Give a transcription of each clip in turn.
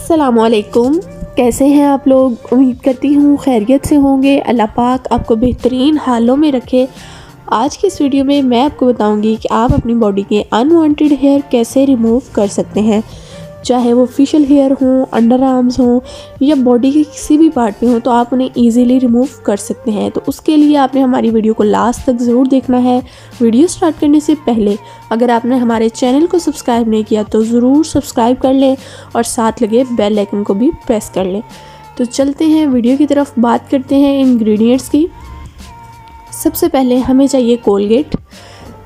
अस्सलामुअलैकुम। कैसे हैं आप लोग? उम्मीद करती हूँ खैरियत से होंगे। अल्लाह पाक आपको बेहतरीन हालों में रखे। आज की इस वीडियो में मैं आपको बताऊंगी कि आप अपनी बॉडी के अनवांटेड हेयर कैसे रिमूव कर सकते हैं, चाहे वो फेशियल हेयर हों, अंडर आर्म्स हों या बॉडी के किसी भी पार्ट में हो, तो आप उन्हें इजीली रिमूव कर सकते हैं। तो उसके लिए आपने हमारी वीडियो को लास्ट तक ज़रूर देखना है। वीडियो स्टार्ट करने से पहले अगर आपने हमारे चैनल को सब्सक्राइब नहीं किया तो ज़रूर सब्सक्राइब कर लें और साथ लगे बेल आइकन को भी प्रेस कर लें। तो चलते हैं वीडियो की तरफ, बात करते हैं इंग्रेडिएंट्स की। सबसे पहले हमें चाहिए कोलगेट।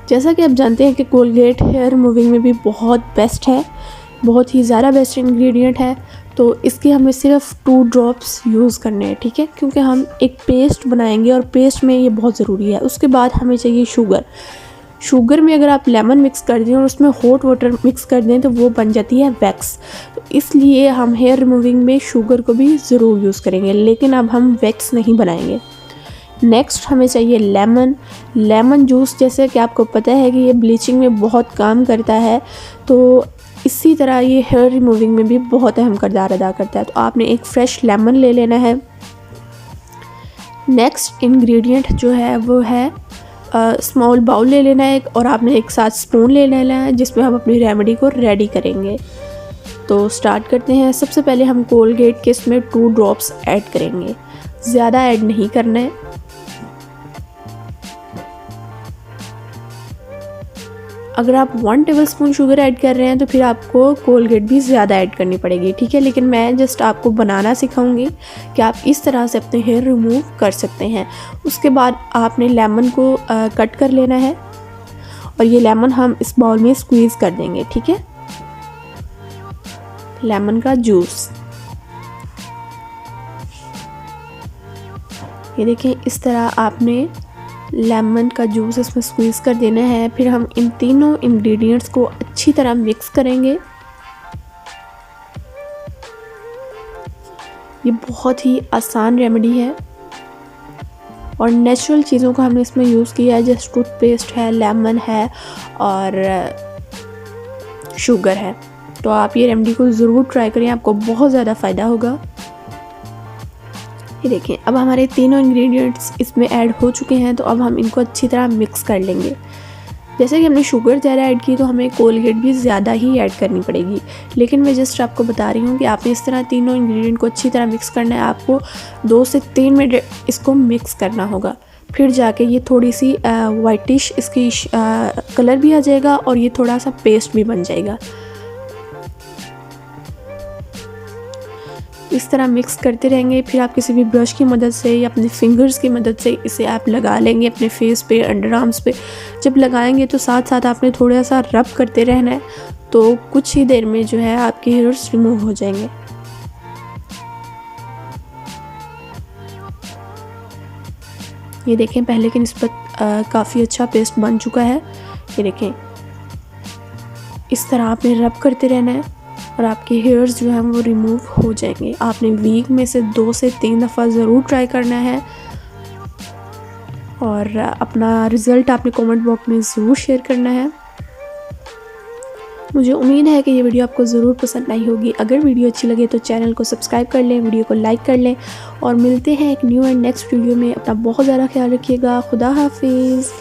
जैसा कि आप जानते हैं कि कोलगेट हेयर रिमूविंग में भी बहुत बेस्ट है, बहुत ही ज़्यादा बेस्ट इंग्रेडिएंट है। तो इसके हमें सिर्फ 2 ड्रॉप्स यूज़ करने हैं, ठीक है, क्योंकि हम एक पेस्ट बनाएंगे और पेस्ट में ये बहुत ज़रूरी है। उसके बाद हमें चाहिए शुगर में अगर आप लेमन मिक्स कर दें और उसमें हॉट वाटर मिक्स कर दें तो वो बन जाती है वैक्स। तो इसलिए हम हेयर रिमूविंग में शुगर को भी ज़रूर यूज़ करेंगे, लेकिन अब हम वैक्स नहीं बनाएंगे। नेक्स्ट हमें चाहिए लेमन जूस। जैसे कि आपको पता है कि ये ब्लीचिंग में बहुत काम करता है, तो इसी तरह ये हेयर रिमूविंग में भी बहुत अहम किरदार अदा करता है। तो आपने एक फ्रेश लेमन ले लेना है। नेक्स्ट इंग्रेडिएंट जो है वो है स्मॉल बाउल ले लेना है और आपने एक साथ स्पून ले लेना है जिसमें हम अपनी रेमेडी को रेडी करेंगे। तो स्टार्ट करते हैं। सबसे पहले हम कोलगेट के इसमें 2 ड्रॉप्स ऐड करेंगे, ज़्यादा ऐड नहीं करना है। अगर आप 1 टेबलस्पून शुगर ऐड कर रहे हैं तो फिर आपको कोलगेट भी ज़्यादा ऐड करनी पड़ेगी, ठीक है। लेकिन मैं जस्ट आपको बनाना सिखाऊंगी कि आप इस तरह से अपने हेयर रिमूव कर सकते हैं। उसके बाद आपने लेमन को कट कर लेना है और ये लेमन हम इस बाउल में स्क्वीज़ कर देंगे, ठीक है। लेमन का जूस, ये देखें, इस तरह आपने लेमन का जूस इसमें स्क्वीज़ कर देना है। फिर हम इन तीनों इंग्रेडिएंट्स को अच्छी तरह मिक्स करेंगे। ये बहुत ही आसान रेमेडी है और नेचुरल चीज़ों का हमने इसमें यूज़ किया है, जैसे टूथपेस्ट है, लेमन है और शुगर है। तो आप ये रेमेडी को ज़रूर ट्राई करें, आपको बहुत ज़्यादा फ़ायदा होगा। ये देखें, अब हमारे तीनों इंग्रेडिएंट्स इसमें ऐड हो चुके हैं। तो अब हम इनको अच्छी तरह मिक्स कर लेंगे। जैसे कि हमने शुगर ज़्यादा ऐड की तो हमें कोलगेट भी ज़्यादा ही ऐड करनी पड़ेगी, लेकिन मैं जस्ट आपको बता रही हूँ कि आपने इस तरह तीनों इंग्रेडिएंट को अच्छी तरह मिक्स करना है। आपको 2 से 3 मिनट इसको मिक्स करना होगा, फिर जाके ये थोड़ी सी वाइटिश इसकी कलर भी आ जाएगा और ये थोड़ा सा पेस्ट भी बन जाएगा। इस तरह मिक्स करते रहेंगे। फिर आप किसी भी ब्रश की मदद से या अपने फिंगर्स की मदद से इसे आप लगा लेंगे अपने फेस पे, अंडर आर्म्स पे। जब लगाएंगे तो साथ साथ आपने थोड़ा सा रब करते रहना है, तो कुछ ही देर में जो है आपके हेयर्स रिमूव हो जाएंगे। ये देखें, पहले की निस्बत काफ़ी अच्छा पेस्ट बन चुका है। ये देखें, इस तरह आपने रब करते रहना है और आपके हेयर्स जो हैं वो रिमूव हो जाएंगे। आपने वीक में से 2 से 3 दफ़ा ज़रूर ट्राई करना है और अपना रिज़ल्ट आपने कमेंट बॉक्स में ज़रूर शेयर करना है। मुझे उम्मीद है कि ये वीडियो आपको ज़रूर पसंद आई होगी। अगर वीडियो अच्छी लगे तो चैनल को सब्सक्राइब कर लें, वीडियो को लाइक कर लें और मिलते हैं एक न्यू एंड नेक्स्ट वीडियो में। अपना बहुत ज़्यादा ख्याल रखिएगा। खुदा हाफिज़।